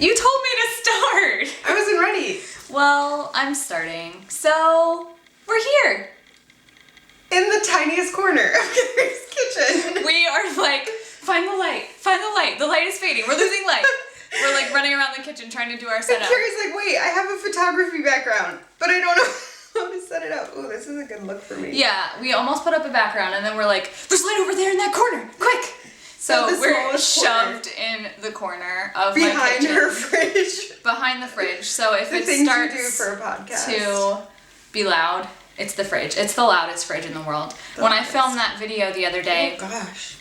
You told me to start. I wasn't ready. Well, I'm starting. So, we're here. In the tiniest corner of Kari's kitchen. We are like, find the light. The light is fading. We're losing light. We're like running around the kitchen trying to do our And setup. Kari's like, wait, I have a photography background, but I don't know how to set it up. Oh, this is a good look for me. Yeah, we almost put up a background and then we're like, there's light over there in that corner. Quick. So we're shoved in the corner of my behind kitchen. her fridge. Behind the fridge. So if it things starts you do for a podcast. to be loud, it's the fridge. It's the loudest fridge in the world. When I filmed that video the other day, oh gosh,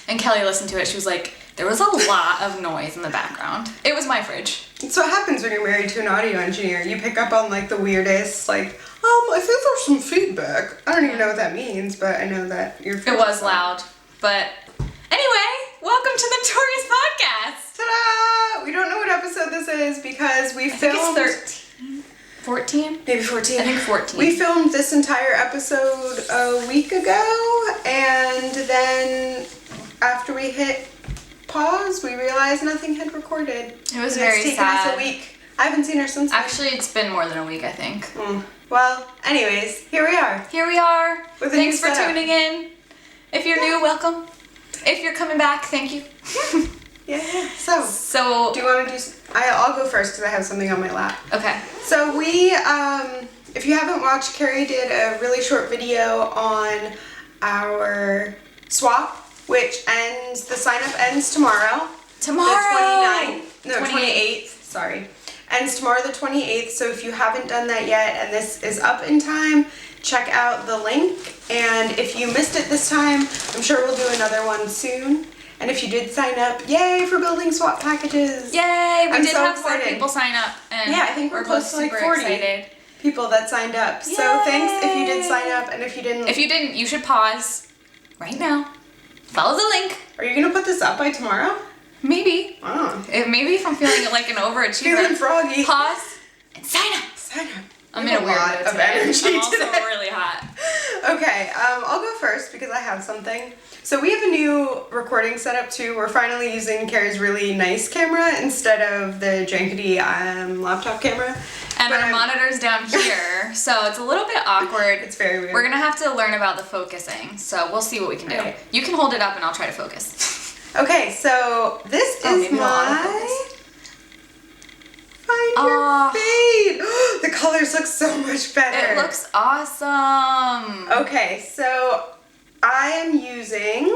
and Kellie listened to it, she was like, there was a lot of noise in the background. It was my fridge. It's what happens when you're married to an audio engineer. You pick up on like the weirdest, like, I think there's some feedback. I don't even know what that means, but I know that your fridge It was loud. But anyway, welcome to the Knitorious podcast. Ta-da! We don't know what episode this is because we filmed... I think it's 13. 14? Maybe 14. I think 14. We filmed this entire episode a week ago, and then after we hit pause, we realized nothing had recorded. It was and very it's taken sad. us a week. I haven't seen her since then. Actually, it's been more than a week, I think. Well, anyways, here we are. Here we are. With a Thanks new for setup. tuning in. If you're new, welcome. If you're coming back, thank you. Yeah. So, Do you want to do... I'll go first because I have something on my lap. okay. So we, if you haven't watched, Kari did a really short video on our swap, which ends, the sign up ends tomorrow. Tomorrow. The 29th. No, 28th. 28th. Sorry. Ends tomorrow the 28th. So if you haven't done that yet and this is up in time, check out the link. And if you missed it this time, I'm sure we'll do another one soon. And if you did sign up, yay for building swap packages. Yay, we I'm did so have excited. more people sign up. And Yeah, I think we're close both to like super 40 excited. people that signed up. So thanks if you did sign up, and if you didn't... If you didn't, you should pause right now. Follow the link. Are you going to put this up by tomorrow? Maybe. Oh. Maybe if I'm feeling like an overachiever. Feeling froggy. Pause and sign up. Sign up. I'm You in a have weird lot mood of today. energy I'm also today. really hot. Okay, I'll go first because I have something. So we have a new recording setup too. We're finally using Kari's really nice camera instead of the jankety laptop camera. And But our I'm- monitor's down here, so it's a little bit awkward. It's very weird. We're gonna have to learn about the focusing, so we'll see what we can do. Okay. You can hold it up and I'll try to focus. Okay, so this is maybe I'll my... autofocus. Find your fade. The colors look so much better. It looks awesome. Okay, so I am using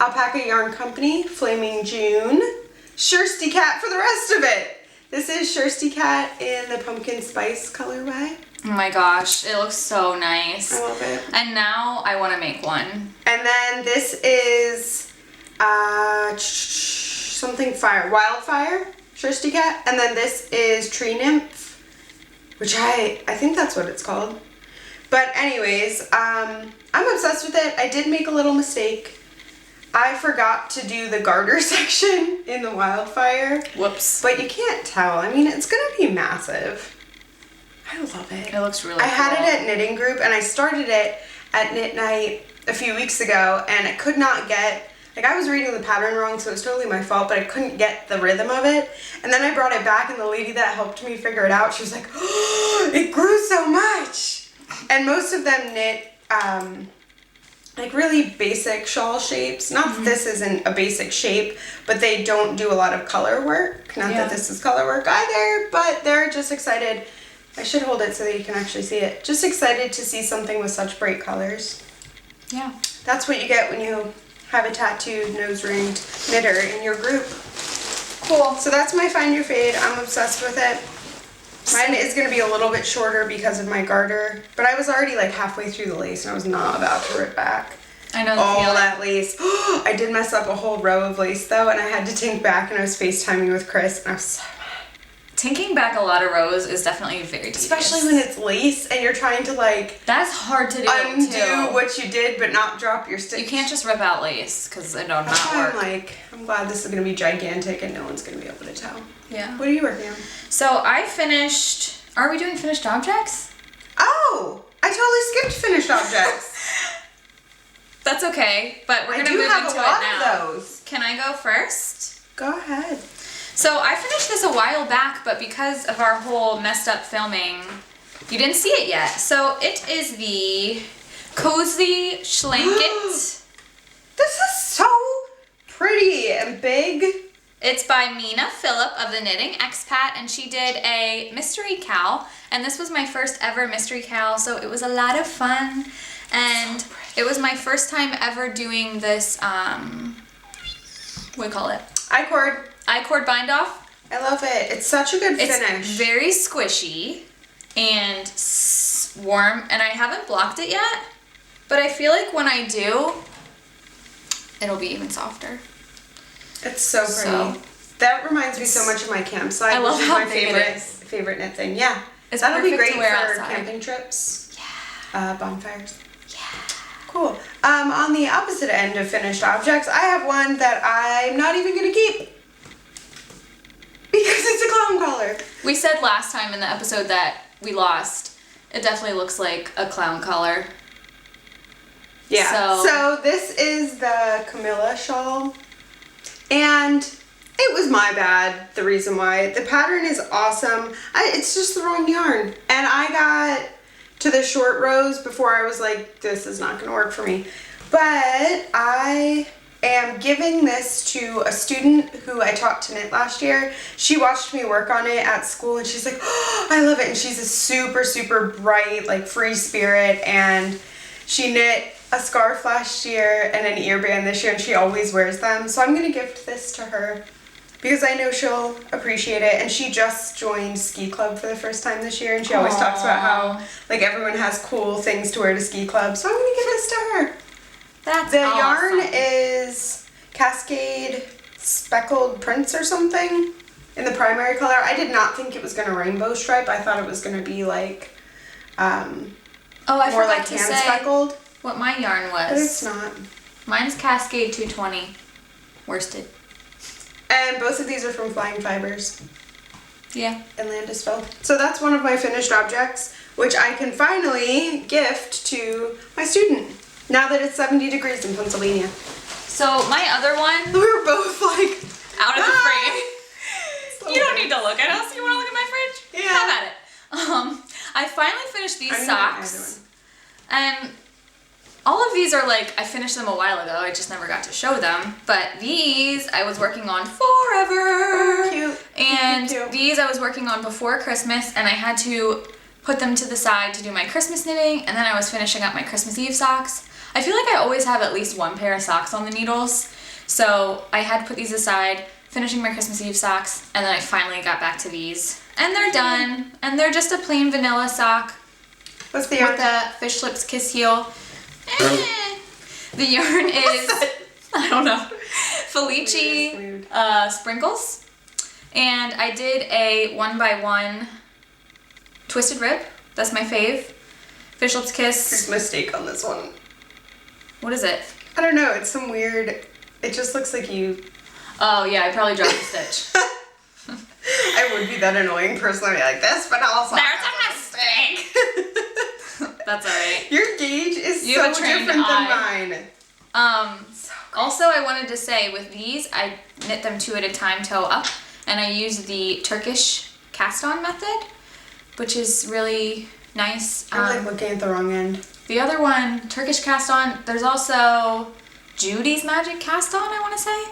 Alpaca Yarn Company Flaming June Shirsty Cat for the rest of it. This is Shirsty Cat in the pumpkin spice colorway. Oh my gosh, it looks so nice. I love it. And now I want to make one. And then this is something wildfire Shirsty Cat, and then this is Tree Nymph, which I think that's what it's called. But anyways, I'm obsessed with it. I did make a little mistake. I forgot to do the garter section in the wildfire. Whoops. But you can't tell. I mean, it's gonna be massive. I love it. It looks really I had cool. it at Knitting Group, and I started it at Knit Night a few weeks ago, and I could not get... Like, I was reading the pattern wrong, so it was totally my fault, but I couldn't get the rhythm of it. And then I brought it back, and the lady that helped me figure it out, she was like, oh, it grew so much! And most of them knit, like, really basic shawl shapes. Not that this isn't a basic shape, but they don't do a lot of color work. Not that this is color work either, but they're just excited. I should hold it so that you can actually see it. Just excited to see something with such bright colors. Yeah. That's what you get when you have a tattooed, nose-ringed knitter in your group. Cool. So that's my Find Your Fade. I'm obsessed with it. Mine is going to be a little bit shorter because of my garter, but I was already like halfway through the lace and I was not about to rip back. I know the All feeling. that lace. I did mess up a whole row of lace though, and I had to take back, and I was FaceTiming with Chris, and I was so mad. Tinking back a lot of rows is definitely very tedious. Especially when it's lace and you're trying to like That's hard to do undo too. what you did but not drop your stitch. You can't just rip out lace because it don't That's not why work. I'm like, I'm glad this is going to be gigantic and no one's going to be able to tell. Yeah. What are you working on? So I finished. Are we doing finished objects? Oh, I totally skipped finished objects. That's okay, but we're I gonna do move have into a lot it now. of those. Can I go first? Go ahead. So I finished this a while back, but because of our whole messed up filming, you didn't see it yet. So it is the Cozy Schlanket. This is so pretty and big. It's by Mina Phillip of the Knitting Expat, and she did a mystery cowl. And this was my first ever mystery cowl, so it was a lot of fun. And it was my first time ever doing this, what do you call it? I-cord bind off. I love it. It's such a good finish. It's very squishy and warm, and I haven't blocked it yet, but I feel like when I do, it'll be even softer. It's so pretty. So, that reminds me so much of my campsite. I love which is how my big it is. favorite knit thing. Yeah. That'll be great for outside. camping trips. Yeah. Bonfires. Yeah. Cool. On the opposite end of finished objects, I have one that I'm not even going to keep. Because it's a clown collar. We said last time in the episode that we lost, it definitely looks like a clown collar. Yeah. So this is the Camilla shawl. And it was my bad, the reason why. The pattern is awesome. It's just the wrong yarn. And I got to the short rows before I was like, this is not going to work for me. But I am giving this to a student who I taught to knit last year. She watched me work on it at school and she's like, oh, I love it. And she's a super, super bright, like free spirit. And she knit a scarf last year and an earband this year, and she always wears them. So I'm going to gift this to her because I know she'll appreciate it. And she just joined ski club for the first time this year, and she always talks about how like everyone has cool things to wear to ski club. So I'm going to give this to her. That's the awesome. yarn is Cascade Speckled Prints or something in the primary color. I did not think it was going to rainbow stripe. I thought it was going to be like I more forgot like to hand say speckled. what my yarn was. But it's not. Mine's Cascade 220 worsted. And both of these are from Flying Fibers. Yeah. In Landisfeld. So that's one of my finished objects, which I can finally gift to my student now that it's 70 degrees in Pennsylvania. So my other one, We were both like out of the frame. You don't need to look at us. You want to look at my fridge? Yeah. Have at it. I finally finished these socks. And all of these are like, I finished them a while ago. I just never got to show them. But these I was working on forever. Cute. And Cute. these I was working on before Christmas, and I had to put them to the side to do my Christmas knitting, and then I was finishing up my Christmas Eve socks. I feel like I always have at least one pair of socks on the needles. So I had to put these aside, finishing my Christmas Eve socks, and then I finally got back to these. And they're done. And they're just a plain vanilla sock. What's the yarn? With the fish lips kiss heel. The yarn is, I don't know, Felici sprinkles. And I did a 1x1 twisted rib. That's my fave. Fish lips kiss. There's a mistake on this one. What is it? I don't know. It's some weird. It just looks like you. Oh yeah, I probably dropped a stitch. I would be that annoying person. I'd be like this, but also. There's a mistake. That's alright. Your gauge is You so have a trained different eye. than mine. Also, I wanted to say with these, I knit them 2 at a time, toe up, and I use the Turkish cast-on method, which is really nice. I'm like looking at the wrong end. The other one, Turkish cast-on. There's also Judy's Magic cast-on, I want to say.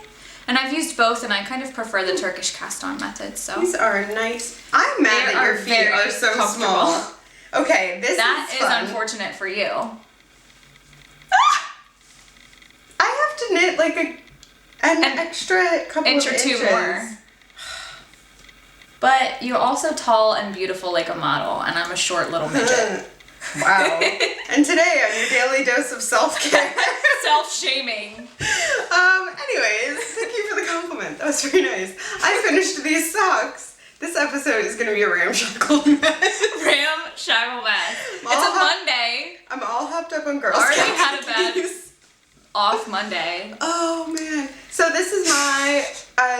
And I've used both, and I kind of prefer the Turkish cast-on method. So these are nice. I'm mad that your feet are so small. Okay, this that is fun. Unfortunate for you. I have to knit like an extra couple inch of or inches. 2 more. But you're also tall and beautiful like a model, and I'm a short little midget. Wow. And today on your daily dose of self-care. Self-shaming. Anyways, thank you for the compliment. That was very nice. I finished these socks. This episode is going to be a ramshackle mess. Ramshackle mess. It's a Monday. I'm all hopped up on Girl Already Scout had a bad cookies. off Monday. Oh, man. So this is my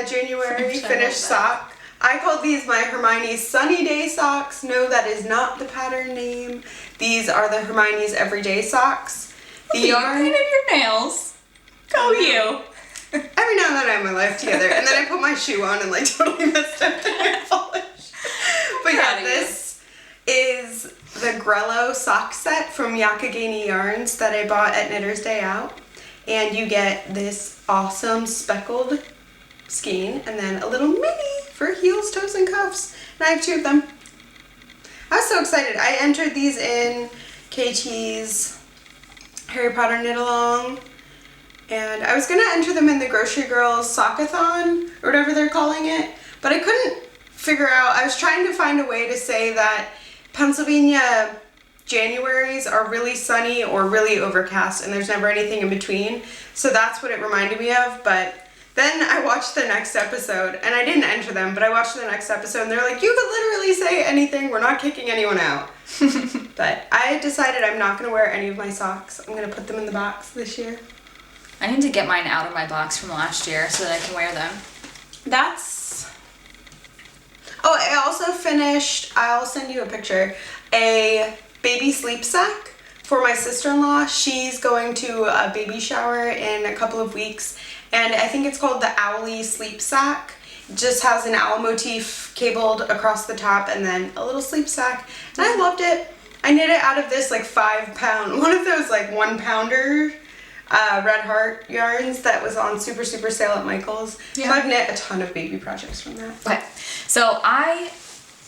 January finished sock. I called these my Hermione's Sunny Day socks. No, that is not the pattern name. These are the Hermione's Everyday socks. The You yarn. painted your nails. Go you. Every now and then I have my life together, and then I put my shoe on and like totally messed up the nail polish. But yeah, this is the Grello sock set from Yakagani Yarns that I bought at Knitter's Day Out. And you get this awesome speckled skein and then a little mini for heels, toes, and cuffs. And I have 2 of them. I was so excited. I entered these in KT's Harry Potter Knit Along. And I was going to enter them in the Grocery Girls Sockathon, or whatever they're calling it. But I couldn't figure out, I was trying to find a way to say that Pennsylvania Januaries are really sunny or really overcast, and there's never anything in between. So that's what it reminded me of. But then I watched the next episode, and I didn't enter them, but I watched the next episode, and they're like, you could literally say anything. We're not kicking anyone out. But I decided I'm not going to wear any of my socks. I'm going to put them in the box this year. I need to get mine out of my box from last year so that I can wear them. Oh, I also finished, I'll send you a picture, a baby sleep sack for my sister-in-law. She's going to a baby shower in a couple of weeks, and I think it's called the Owlie Sleep Sack. It just has an owl motif cabled across the top and then a little sleep sack, and I loved it. I knit it out of this like 5-pound, one of those like 1-pounder Red Heart yarns that was on super sale at Michael's. Yeah. So I've knit a ton of baby projects from that. Okay, so I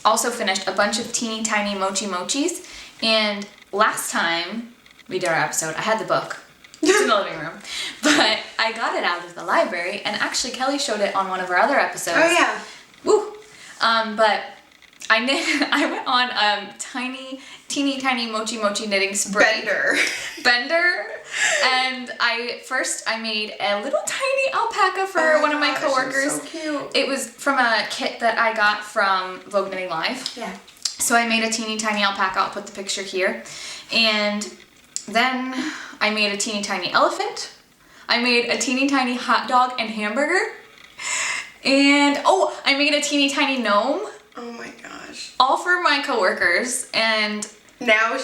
also finished a bunch of teeny tiny mochis, and last time we did our episode, I had the book. It's in the living room. But I got it out of the library, and actually Kelly showed it on one of our other episodes. Oh yeah. Woo! But I went on teeny tiny mochi knitting spree. Bender. And I made a little tiny alpaca for one of my coworkers. So cute. It was from a kit that I got from Vogue Knitting Live. Yeah. So I made a teeny tiny alpaca. I'll put the picture here. And then I made a teeny tiny elephant. I made a teeny tiny hot dog and hamburger. And I made a teeny tiny gnome. Oh my gosh. All for my coworkers, and now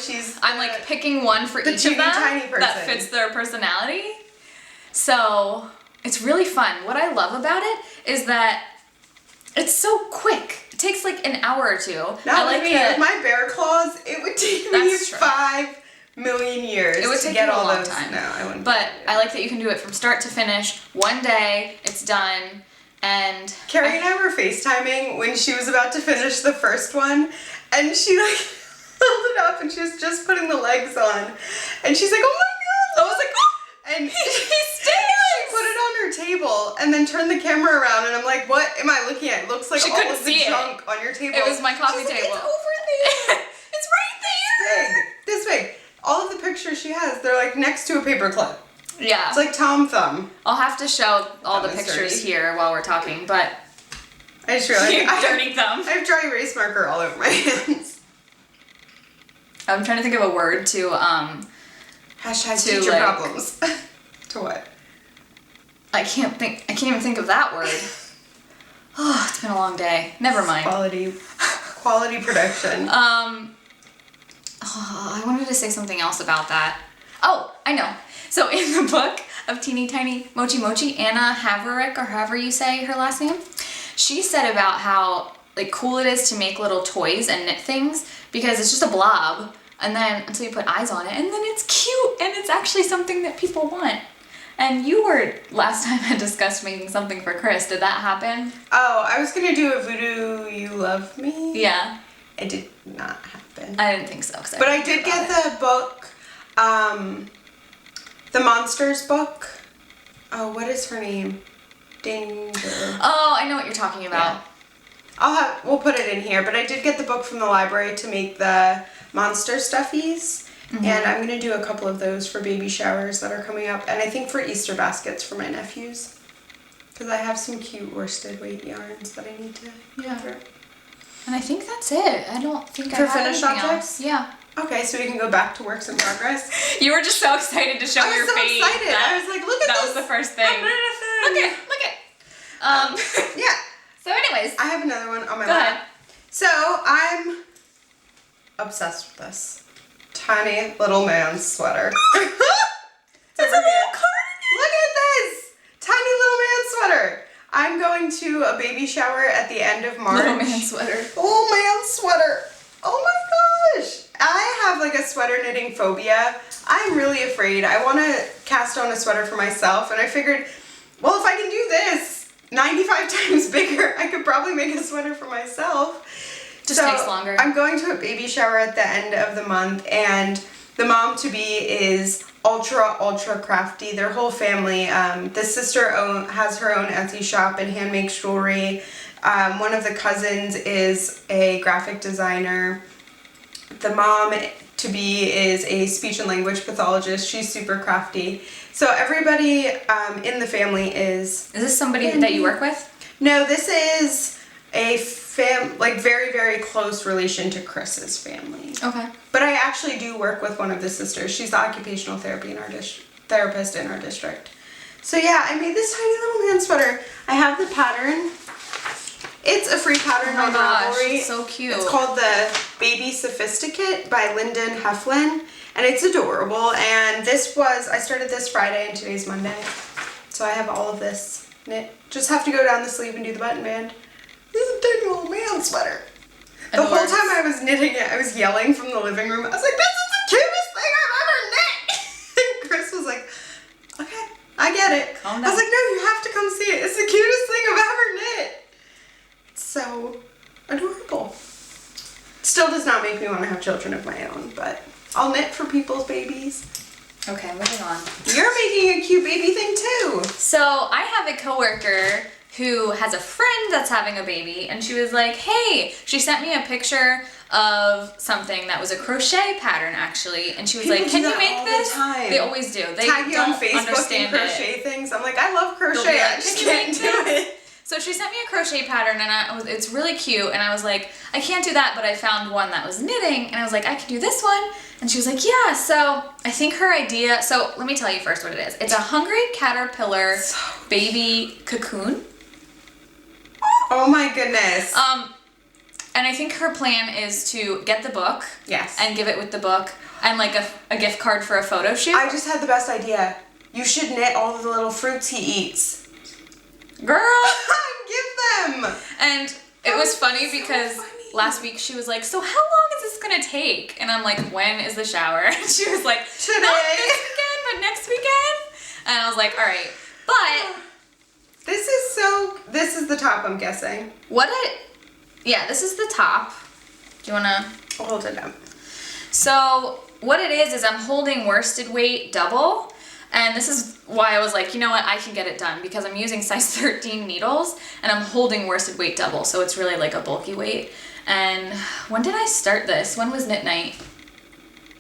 I'm like picking one for each of them that fits their personality. So it's really fun. What I love about it is that it's so quick. It takes like an hour or 2. With my bear claws, it would take me 5 million years to get all those. Time. No, I wouldn't. But I like that you can do it from start to finish. One day, it's done. And Kari and I were FaceTiming when she was about to finish the first one, and she like held it up and she was just putting the legs on, and she's like, oh my god! I was like, oh! And she put it on her table and then turned the camera around, and I'm like, what am I looking at? It looks like all of the junk on your table. It was my coffee table. Like, it's over there. It's right there. This big. All of the pictures she has, they're like next to a paperclip. Yeah. It's like Tom Thumb. I'll have to show all the pictures here while we're talking, but I just realized dirty thumb. I have dry erase marker all over my hands. I'm trying to think of a word to hashtag teacher problems. To what? I can't even think of that word. Oh, it's been a long day. Never mind. Quality production. I wanted to say something else about that. Oh, I know. So in the book of Teeny Tiny Mochi, Anna Haverick, or however you say her last name, she said about how like cool it is to make little toys and knit things because it's just a blob, and then until you put eyes on it, and then it's cute and it's actually something that people want. And you were, last time I discussed making something for Chris. Did that happen? Oh, I was gonna do a Voodoo You Love Me. Yeah. It did not happen. I didn't think so. But I did get the book, the Monsters book. Oh, what is her name? Danger. Oh, I know what you're talking about. Yeah. We'll put it in here, but I did get the book from the library to make the monster stuffies. Mm-hmm. And I'm going to do a couple of those for baby showers that are coming up. And I think for Easter baskets for my nephews. Because I have some cute worsted weight yarns that I need to go through. And I think that's it. I don't think I have anything finished objects? Else. Yeah. Okay, so we can go back to works in progress. You were just so excited to show your face. I was so excited. I was like, look at that this. That was the first thing. Look at. Yeah. So anyways. I have another one on my lap. So I'm obsessed with this tiny little man's sweater. It's a little cardigan. Look at this. Tiny little going to a baby shower at the end of March. Little man sweater. Oh, man sweater. Oh my gosh. I have like a sweater knitting phobia. I'm really afraid. I want to cast on a sweater for myself, and I figured, well, if I can do this 95 times bigger, I could probably make a sweater for myself. Just takes longer. I'm going to a baby shower at the end of the month, and the mom-to-be is ultra crafty. Their whole family. The sister has her own Etsy shop and hand makes jewelry. One of the cousins is a graphic designer. The mom-to-be is a speech and language pathologist. She's super crafty. So everybody in the family is... Is this somebody that you work with? No, this is a very, very close relation to Chris's family. Okay. But I actually do work with one of the sisters. She's the occupational therapist in our district. So yeah, I made this tiny little man sweater. I have the pattern. It's a free pattern on Ravelry. So cute. It's called the Baby Sophisticate by Lyndon Heflin, and it's adorable. And I started this Friday, and today's Monday. So I have all of this knit. Just have to go down the sleeve and do the button band. This is a tiny little man sweater. The whole time I was knitting it, I was yelling from the living room. I was like, this is the cutest thing I've ever knit. And Chris was like, okay, I get it. Calm down. I was like, no, you have to come see it. It's the cutest thing I've ever knit. It's so adorable. Still does not make me want to have children of my own, but I'll knit for people's babies. Okay, moving on. You're making a cute baby thing too. So I have a coworker who has a friend that's having a baby, and she was like, hey, she sent me a picture of something that was a crochet pattern actually, and she was People like, can do you that make all the this? time. They always do. They Tag you don't on Facebook understand and crochet it. things. I'm like, I love crochet. They'll be like, I just "Can you can't make do this?" it. So she sent me a crochet pattern, and it's really cute, and I was like, I can't do that, but I found one that was knitting, and I was like, I can do this one. And she was like, yeah. So I think her idea, so let me tell you first what it is. It's a hungry caterpillar baby cocoon. Oh my goodness. And I think her plan is to get the book. Yes. And give it with the book, and like a gift card for a photo shoot. I just had the best idea. You should knit all of the little fruits he eats. Girl! Give them! And it was funny because funny. last week she was like, so how long is this gonna take? And I'm like, when is the shower? And she was like, Today. not this weekend, but next weekend. And I was like, all right. But This is the top, I'm guessing. yeah, this is the top. Do you wanna? I'll hold it up. So what it is I'm holding worsted weight double. And this is why I was like, you know what, I can get it done because I'm using size 13 needles and I'm holding worsted weight double, so it's really like a bulky weight. And when did I start this? When was knit night?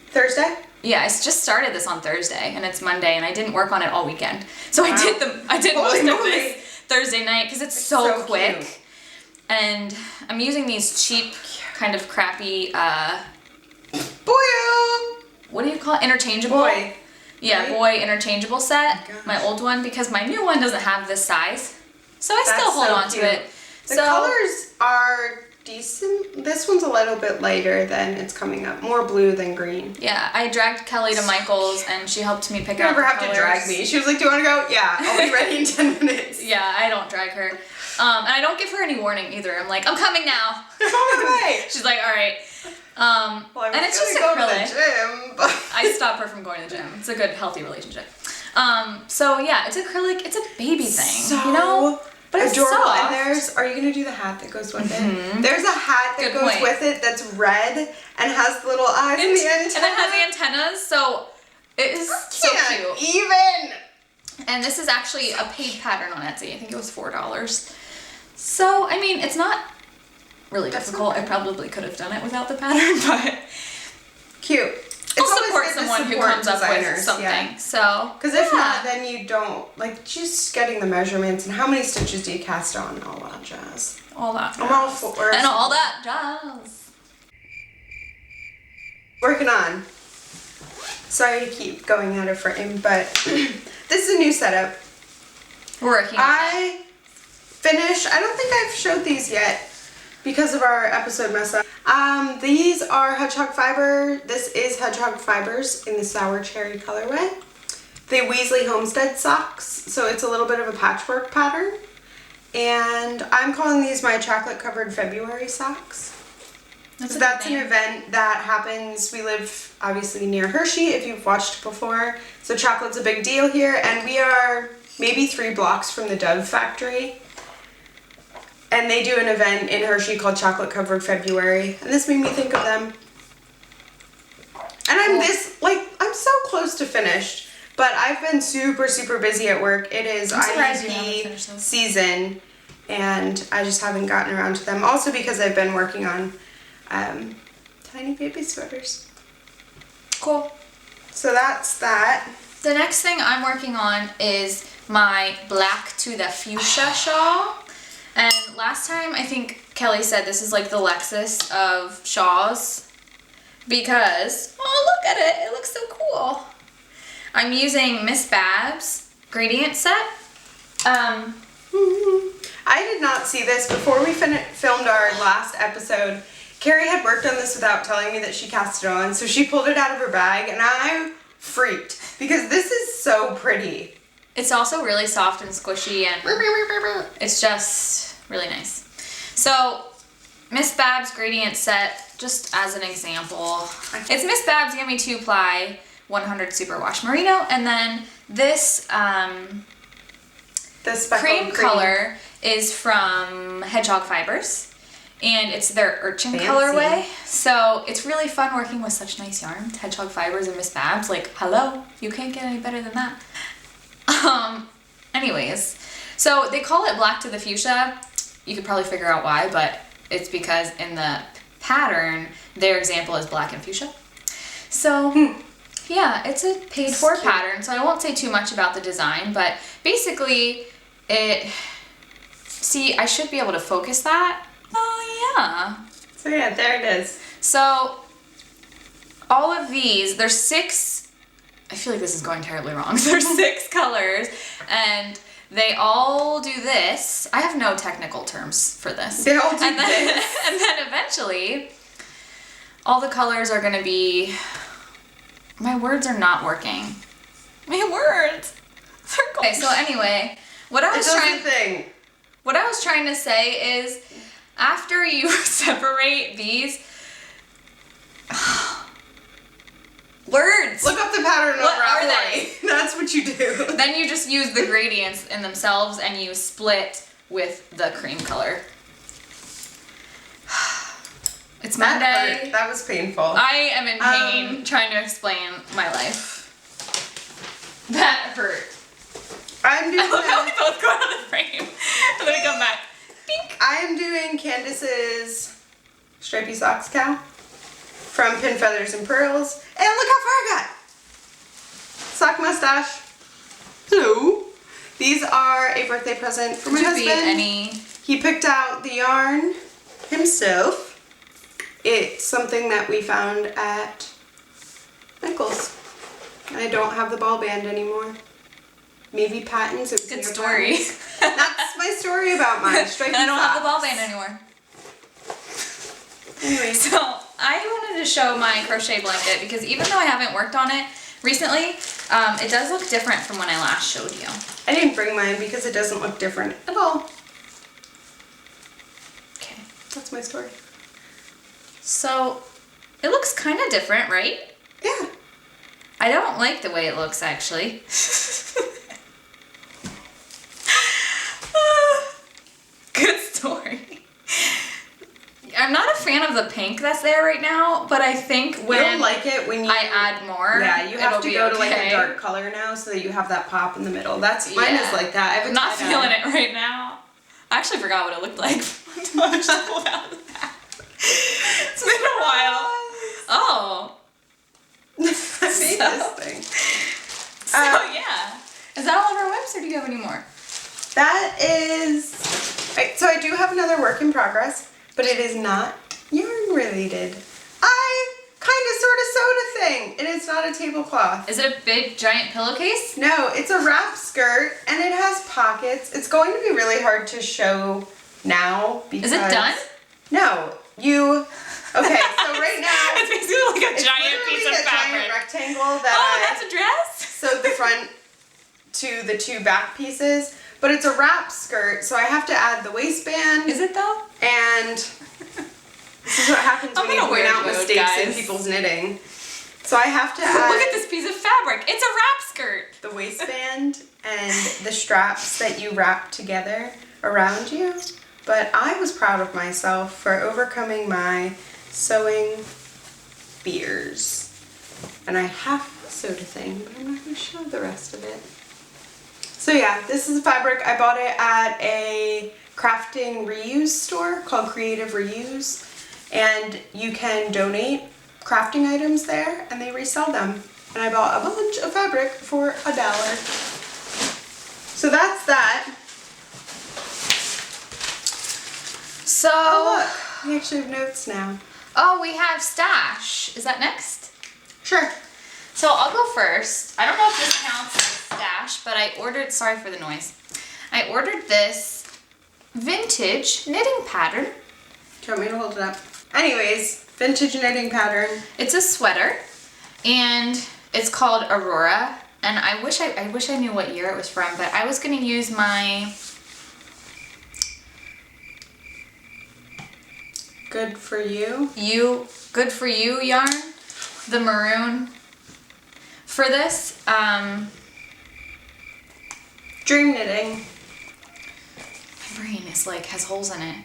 Thursday? Yeah, I just started this on Thursday and it's Monday and I didn't work on it all weekend. So Wow. I did most Holy of moly. this Thursday night because it's so quick. Cute. And I'm using these cheap, kind of crappy, Boyo! what do you call it? Interchangeable? Boy. Yeah, Right? boy interchangeable set, Oh my gosh. my old one, because my new one doesn't have this size. So I That's still hold so on cute. to it. The colors are decent. This one's a little bit lighter than it's coming up. More blue than green. Yeah, I dragged Kelly to Michael's and she helped me pick You out never the have colors. to drag me. She was like, do you want to go? Yeah, I'll be ready in 10 minutes. Yeah, I don't drag her. And I don't give her any warning either. I'm like, I'm coming now. On my way. She's like, all right. Well, I was and it's gonna just go acrylic. to the gym, but I stop her from going to the gym. It's a good, healthy relationship. So yeah, it's acrylic. It's a baby thing, so you know? But it's adorable. soft. And are you gonna do the hat that goes with it? There's a hat that Good goes point. with it that's red and has little eyes in the antenna. And it has antennas, so it is so Can't cute. even. And this is actually a paid pattern on Etsy. I think it was $4. So, I mean, it's not really That's difficult. not I probably could have done it without the pattern, but Cute. I'll always support good to someone who support comes up with designers, something. yeah. So, Because if yeah. not, then you don't, like, just getting the measurements and how many stitches do you cast on and all that jazz. all that I'm all jazz. for And all that jazz. Working on. Sorry to keep going out of frame, but this is a new setup. We're working on it. I finished, I don't think I've showed these yet because of our episode mess up. These are Hedgehog Fiber. This is Hedgehog Fibers in the Sour Cherry colorway. The Weasley Homestead socks, so it's a little bit of a patchwork pattern. And I'm calling these my chocolate covered February socks. That's an event that happens. We live obviously near Hershey, if you've watched before. So chocolate's a big deal here, and we are maybe 3 blocks from the Dove factory. And they do an event in Hershey called Chocolate Covered February, and this made me think of them. And I'm so close to finished, but I've been super, super busy at work. It is IEP season, and I just haven't gotten around to them. Also because I've been working on tiny baby sweaters. Cool. So that's that. The next thing I'm working on is my black to the fuchsia shawl. And last time I think Kelly said this is like the Lexus of shawls because, oh look at it, it looks so cool. I'm using Miss Babs gradient set. I did not see this before we filmed our last episode. Kari had worked on this without telling me that she cast it on, so she pulled it out of her bag, and I freaked because this is so pretty. It's also really soft and squishy, and it's just really nice. So, Miss Babs gradient set, just as an example, it's Miss Babs Yummy 2-ply 100 Superwash Merino, and then this cream color is from Hedgehog Fibers. And it's their Urchin colorway. So it's really fun working with such nice yarn. Hedgehog Fibers and Miss Babs. Like, hello, you can't get any better than that. Anyways, so they call it black to the fuchsia. You could probably figure out why, but it's because in the pattern, their example is black and fuchsia. So, yeah, it's a paid for pattern. So I won't say too much about the design, but basically see, I should be able to focus that. Oh, yeah. So, yeah, there it is. So, all of these, there's 6, I feel like this is going terribly wrong. There's 6 colors, and they all do this. I have no technical terms for this. They all do this. And then eventually, all the colors are going to be, my words are not working. My words. Okay, so anyway, what I was trying to say is, after you separate these words. Look up the pattern. What are they? That's what you do. Then you just use the gradients in themselves and you split with the cream color. It's Monday. That was painful. I am in pain trying to explain my life. That hurt. I'm doing I love how we both go out of the frame. And then we come back. Pink. I am doing Candace's Stripey Socks Cow from Pin Feathers and Pearls. And look how far I got! Sock mustache. Hello. These are a birthday present for my husband. He picked out the yarn himself. It's something that we found at Michael's. And I don't have the ball band anymore. Maybe patents. It was good story. That's my story about my stripey And I don't socks. have the ball band anymore. Anyway. So I wanted to show my crochet blanket because even though I haven't worked on it recently, it does look different from when I last showed you. I didn't bring mine because it doesn't look different at all. Okay. That's my story. So it looks kind of different, right? Yeah. I don't like the way it looks actually. Good story. I'm not a fan of the pink that's there right now, but I think when you don't like it when I add more, yeah, you have to go to like okay. a dark color now so that you have that pop in the middle. That's mine is like that. I'm not feeling it right now. I actually forgot what it looked like. I just pulled out of the bag. It's been a while. Oh. I made this thing. So yeah. Is that all of our whips or do you have any more? That is... Right, so I do have another work in progress, but it is not yarn related. I kind of sort of sewed a thing, and it's not a tablecloth. Is it a big giant pillowcase? No, it's a wrap skirt, and it has pockets. It's going to be really hard to show now because... Is it done? No, you... Okay, so right now... It's basically like a giant piece of fabric. Giant rectangle that oh, that's a dress? sewed the front to the 2 back pieces. but it's a wrap skirt, so I have to add the waistband. Is it though? And this is what happens when you point out mistakes in people's knitting. So I have to add... Look at this piece of fabric. It's a wrap skirt. The waistband and the straps that you wrap together around you. But I was proud of myself for overcoming my sewing fears. And I half sewed a thing, but I'm not going to show the rest of it. So yeah, this is a fabric. I bought it at a crafting reuse store called Creative Reuse. And you can donate crafting items there and they resell them. And I bought a bunch of fabric for $1. So that's that. So, oh look, we actually have notes now. Oh, we have stash. Is that next? Sure. So I'll go first. I don't know if this counts as stash, but I ordered, sorry for the noise. I ordered this vintage knitting pattern. Do you want me to hold it up? Anyways, vintage knitting pattern. It's a sweater and it's called Aurora. And I wish I knew what year it was from, but I was gonna use my Good for You Good for You yarn, the maroon, for this. Dream knitting. My brain is like, has holes in it.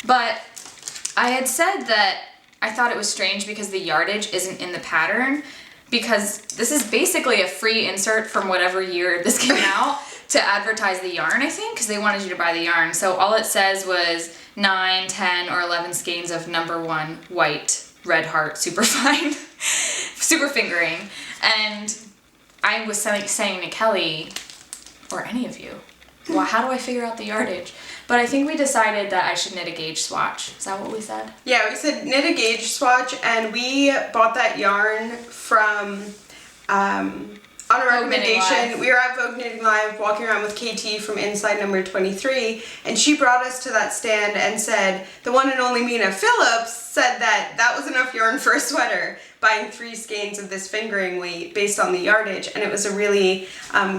But I had said that I thought it was strange because the yardage isn't in the pattern, because this is basically a free insert from whatever year this came out to advertise the yarn, I think, because they wanted you to buy the yarn. So all it says was 9, 10, or 11 skeins of number 1 white red heart super fine, super fingering. And I was saying to Kelly, or any of you, well, how do I figure out the yardage? But I think we decided that I should knit a gauge swatch. Is that what we said? Yeah, we said knit a gauge swatch, and we bought that yarn from, on a recommendation. We were at Vogue Knitting Live walking around with KT from Inside Number 23, and she brought us to that stand and said, the one and only Mina Phillips said that that was enough yarn for a sweater, buying 3 skeins of this fingering weight based on the yardage, and it was a really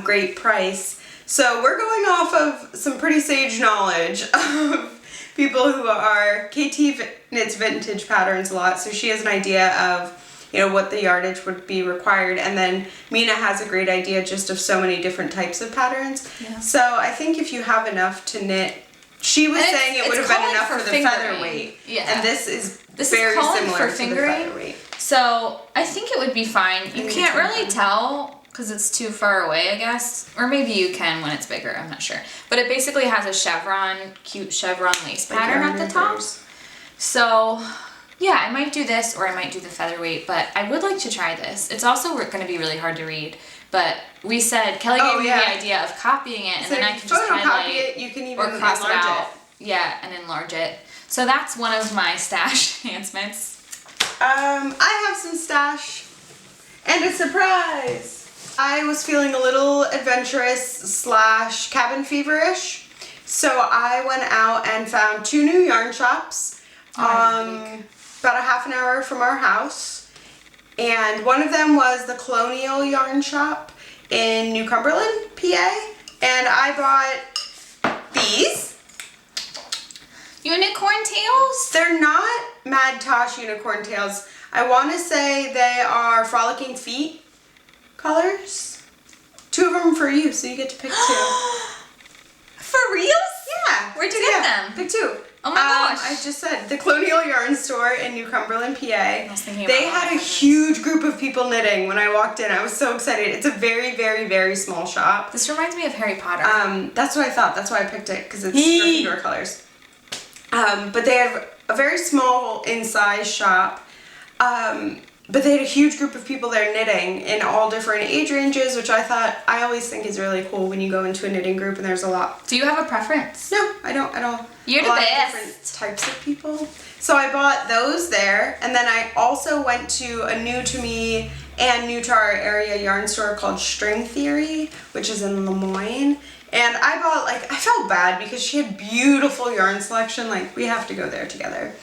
great price. So we're going off of some pretty sage knowledge of people who are, KT knits vintage patterns a lot, so she has an idea of, you know, what the yardage would be required, and then Mina has a great idea just of so many different types of patterns. Yeah. So I think if you have enough to knit, she was saying it would have been enough for the featherweight. Yeah. And this is very similar to the featherweight. So I think it would be fine. You can't really tell because it's too far away, I guess. Or maybe you can when it's bigger, I'm not sure. But it basically has a chevron, cute chevron lace pattern at the top. So yeah, I might do this or I might do the featherweight, but I would like to try this. It's also going to be really hard to read, but we said, Kelly gave me the idea of copying it, and so then I can just highlight it, you can even or cross it out. Yeah, and enlarge it. So that's one of my stash enhancements. I have some stash and a surprise. I was feeling a little adventurous / cabin feverish, so I went out and found 2 new yarn shops. About a half an hour from our house, and one of them was the Colonial Yarn Shop in New Cumberland, PA, and I bought these. Unicorn tails? They're not Mad Tosh unicorn tails. I want to say they are Frolicking Feet colors. 2 of them for you, so you get to pick 2. For reals? Yeah. Where'd you get them? Pick 2. Oh my gosh. I just said the Colonial Yarn Store in New Cumberland, PA. They had a huge group of people knitting when I walked in. I was so excited. It's a very, very, very small shop. This reminds me of Harry Potter. That's what I thought. That's why I picked it, because it's Gryffindor colors. But they have a very small in-size shop. But they had a huge group of people there knitting in all different age ranges, which I always think is really cool when you go into a knitting group and there's a lot. Do you have a preference? No, I don't at all. You're the best. Different types of people. So I bought those there, and then I also went to a new to me and new to our area yarn store called String Theory, which is in Lemoyne. And I bought, I felt bad because she had beautiful yarn selection. We have to go there together.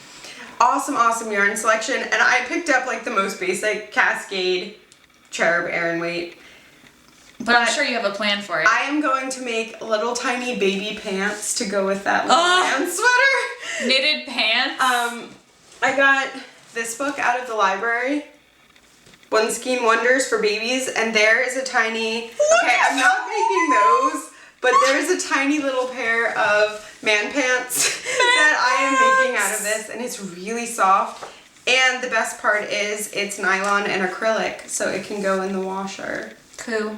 Awesome yarn selection, and I picked up the most basic Cascade cherub Aran weight. But I'm sure you have a plan for it. I am going to make little tiny baby pants to go with that little man sweater. Knitted pants? I got this book out of the library, One Skein Wonders for Babies, and there is a tiny, I'm not making those, but there's a tiny little pair of man pants that I am making out of this, and it's really soft. And the best part is it's nylon and acrylic, so it can go in the washer. Cool.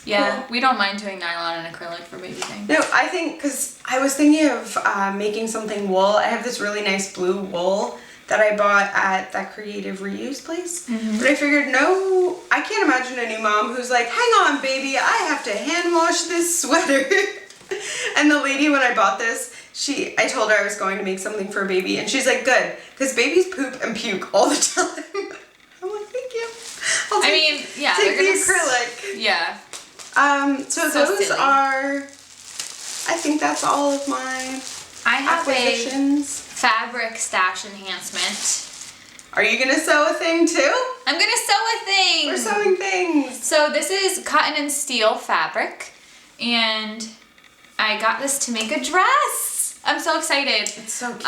Yeah, cool. We don't mind doing nylon and acrylic for baby things. No, I think, because I was thinking of making something wool. I have this really nice blue wool that I bought at that creative reuse place. Mm-hmm. But I figured, no, I can't imagine a new mom who's like, hang on, baby, I have to hand wash this sweater. And the lady, when I bought this, I told her I was going to make something for a baby, and she's like, good, because babies poop and puke all the time. I'm like, thank you. Take the acrylic. Yeah. So those silly. I think that's all of my acquisitions. A fabric stash enhancement. Are you gonna sew a thing too? I'm gonna sew a thing. We're sewing things. So this is cotton and steel fabric, and I got this to make a dress. I'm so excited. It's so cute.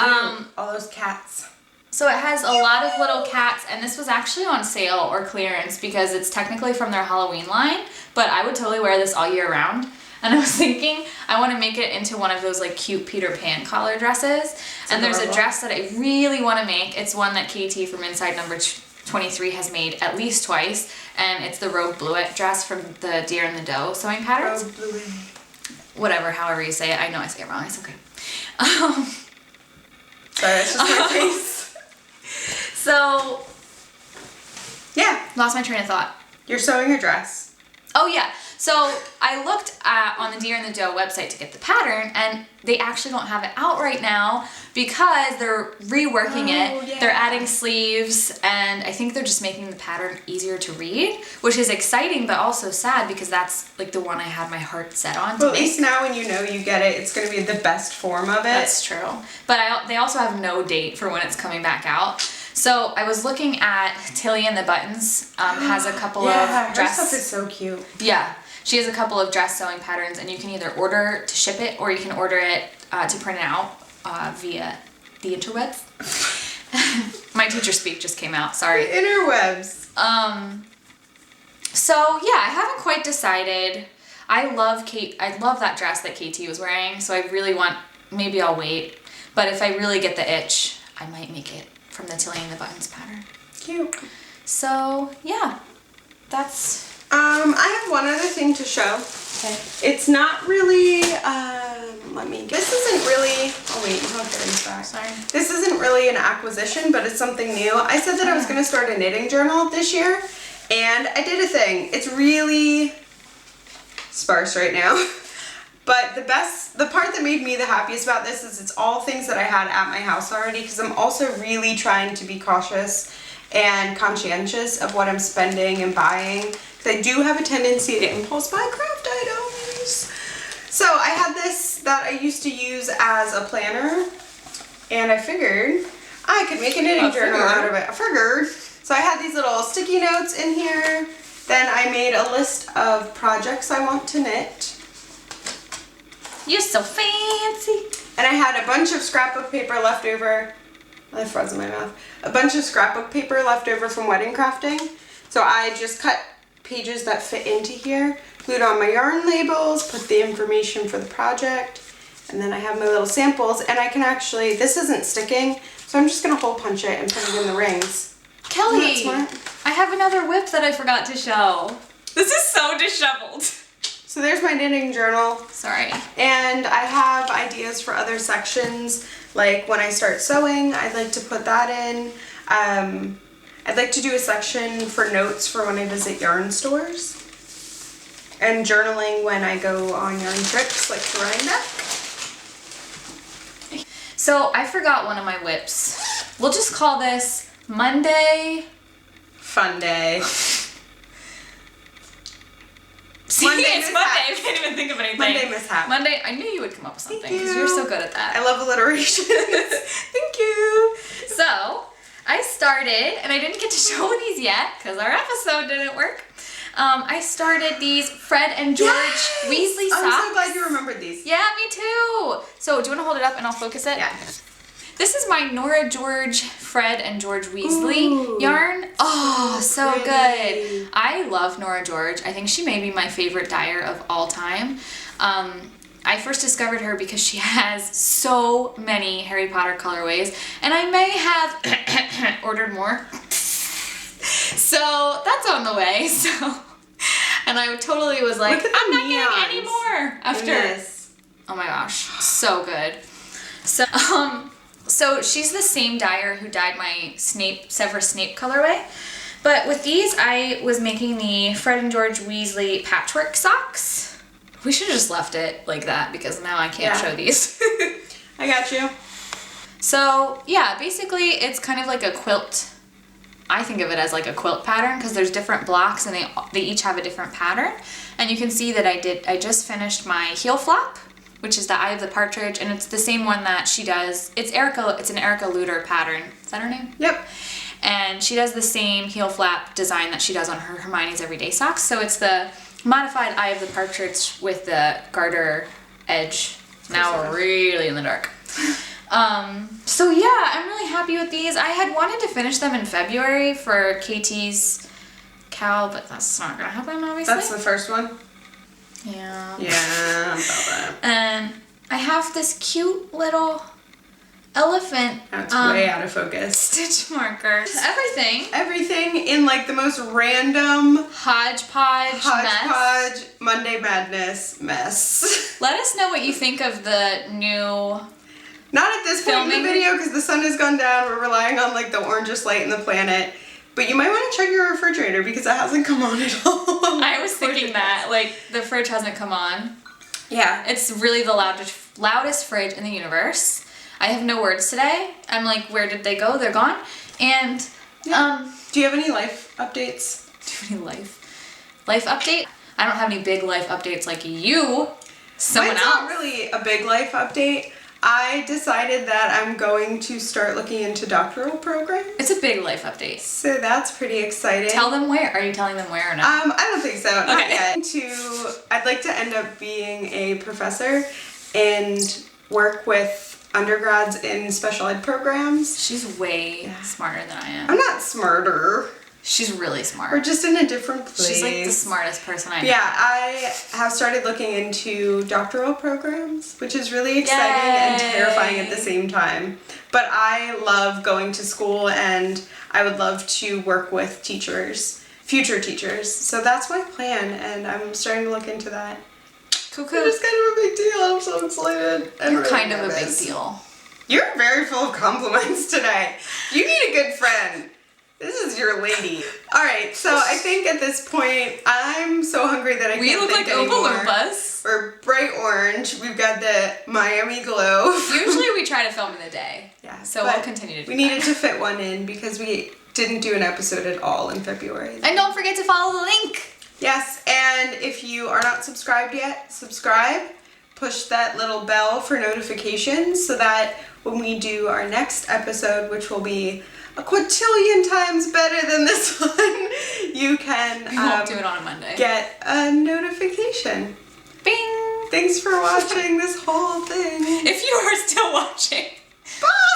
All those cats. So it has a lot of little cats, and this was actually on sale or clearance because it's technically from their Halloween line, but I would totally wear this all year round. And I was thinking I want to make it into one of those like cute Peter Pan collar dresses. And there's a dress that I really want to make. It's one that KT from Inside Number 23 has made at least twice, and it's the Rogue Bluet dress from the Deer and the Doe sewing patterns. Rogue Bluet. Whatever, however you say it. I know I say it wrong. It's okay. Sorry, it's just my face. So, yeah. Lost my train of thought. You're sewing a dress. Oh, yeah. So I looked on the Deer and the Doe website to get the pattern, and they actually don't have it out right now because they're reworking it. Yeah. They're adding sleeves, and I think they're just making the pattern easier to read, which is exciting but also sad because that's like the one I had my heart set on. Well, at least now when you know you get it, it's going to be the best form of it. That's true. But they also have no date for when it's coming back out. So I was looking at Tilly and the Buttons, has a couple of dress. Her stuff is so cute. Yeah. She has a couple of dress sewing patterns, and you can either order to ship it or you can order it to print it out via the interwebs. My teacher speak just came out, sorry. The interwebs. So yeah, I haven't quite decided. I love that dress that KT was wearing, so I really want, maybe I'll wait. But if I really get the itch, I might make it from the Tilly and the Buttons pattern. Cute. So yeah, that's... I have one other thing to show. Okay. It's not really, this isn't really, oh wait, you don't get this back. Sorry. This isn't really an acquisition, but it's something new. I said that I was going to start a knitting journal this year, and I did a thing. It's really sparse right now. But the part that made me the happiest about this is it's all things that I had at my house already, because I'm also really trying to be cautious and conscientious of what I'm spending and buying. I do have a tendency to impulse buy craft items. So I had this that I used to use as a planner, and I figured I could make a knitting journal out of it. I figured. So I had these little sticky notes in here. Then I made a list of projects I want to knit. You're so fancy. And I had a bunch of scrapbook paper left over. I have frozen in my mouth. A bunch of scrapbook paper left over from wedding crafting. So I just cut pages that fit into here, glued on my yarn labels, put the information for the project, and then I have my little samples, and I can actually, this isn't sticking, so I'm just gonna hole punch it and put it in the rings. Kelly, I have another whip that I forgot to show. This is so disheveled. So there's my knitting journal. Sorry. And I have ideas for other sections, like when I start sewing, I'd like to put that in. I'd like to do a section for notes for when I visit yarn stores, and journaling when I go on yarn trips, like to Rhinebeck. So I forgot one of my whips. We'll just call this Monday Fun Day. See, it's Monday. I can't even think of anything. Monday mishap. Monday. I knew you would come up with something because you're so good at that. I love alliteration. Thank you. So, I started, and I didn't get to show these yet because our episode didn't work. I started these Fred and George Weasley socks. I'm so glad you remembered these. Yeah, me too. So do you want to hold it up and I'll focus it? Yeah. This is my Nora George, Fred, and George Weasley yarn. Oh, so pretty. good. I love Nora George. I think she may be my favorite dyer of all time. I first discovered her because she has so many Harry Potter colorways, and I may have ordered more. So that's on the way. So, and I totally was like, I'm not getting any more after. Goodness. Oh my gosh, so good. So she's the same dyer who dyed my Severus Snape colorway. But with these, I was making the Fred and George Weasley patchwork socks. We should have just left it like that because now I can't show these. I got you. So yeah, basically it's kind of like a quilt. I think of it as like a quilt pattern because there's different blocks and they each have a different pattern. And you can see that I just finished my heel flap, which is the Eye of the Partridge, and it's the same one that she does. It's an Erica Luder pattern. Is that her name? Yep. And she does the same heel flap design that she does on her Hermione's Everyday Socks. So it's the modified Eye of the Partridge with the garter edge. Now we're really in the dark. So yeah, I'm really happy with these. I had wanted to finish them in February for KT's Cal, but that's not gonna happen, obviously. That's the first one? Yeah. Yeah, about that. And I have this cute little elephant. That's way out of focus. Stitch marker. Everything in like the most random Hodgepodge mess. Monday Madness mess. Let us know what you think of the new... Not at this point in the video because the sun has gone down. We're relying on like the orangest light in the planet. But you might want to check your refrigerator because it hasn't come on at all. I was thinking that. Like, the fridge hasn't come on. Yeah. It's really the loudest fridge in the universe. I have no words today. I'm like, where did they go? They're gone. And, do you have any life updates? Do you have any life update? I don't have any big life updates like you. Someone Mine's else. not really a big life update. I decided that I'm going to start looking into doctoral programs. It's a big life update. So that's pretty exciting. Tell them where. Are you telling them where or not? I don't think so. Not yet. I'd like to end up being a professor and work with undergrads in special ed programs. She's way smarter than I am. I'm not smarter. She's really smart. We're just in a different place. She's like the smartest person I know. Yeah, I have started looking into doctoral programs, which is really exciting and terrifying at the same time. But I love going to school and I would love to work with teachers, future teachers. So that's my plan and I'm starting to look into that. Cool. It's kind of a big deal. I'm so excited. You're kind of a big deal. You're very full of compliments today. You need a good friend. This is your lady. All right, so I think at this point, I'm so hungry that I can't think anymore. We look like Oompa Loompas. We're bright orange. We've got the Miami glow. Usually we try to film in the day. Yeah. So we'll continue to do that. We needed to fit one in because we didn't do an episode at all in February. And don't forget to follow the link. Yes, and if you are not subscribed yet, subscribe. Push that little bell for notifications so that when we do our next episode, which will be a quintillion times better than this one, you can we won't do it on a Monday. Get a notification. Bing! Thanks for watching this whole thing. If you are still watching. Bye!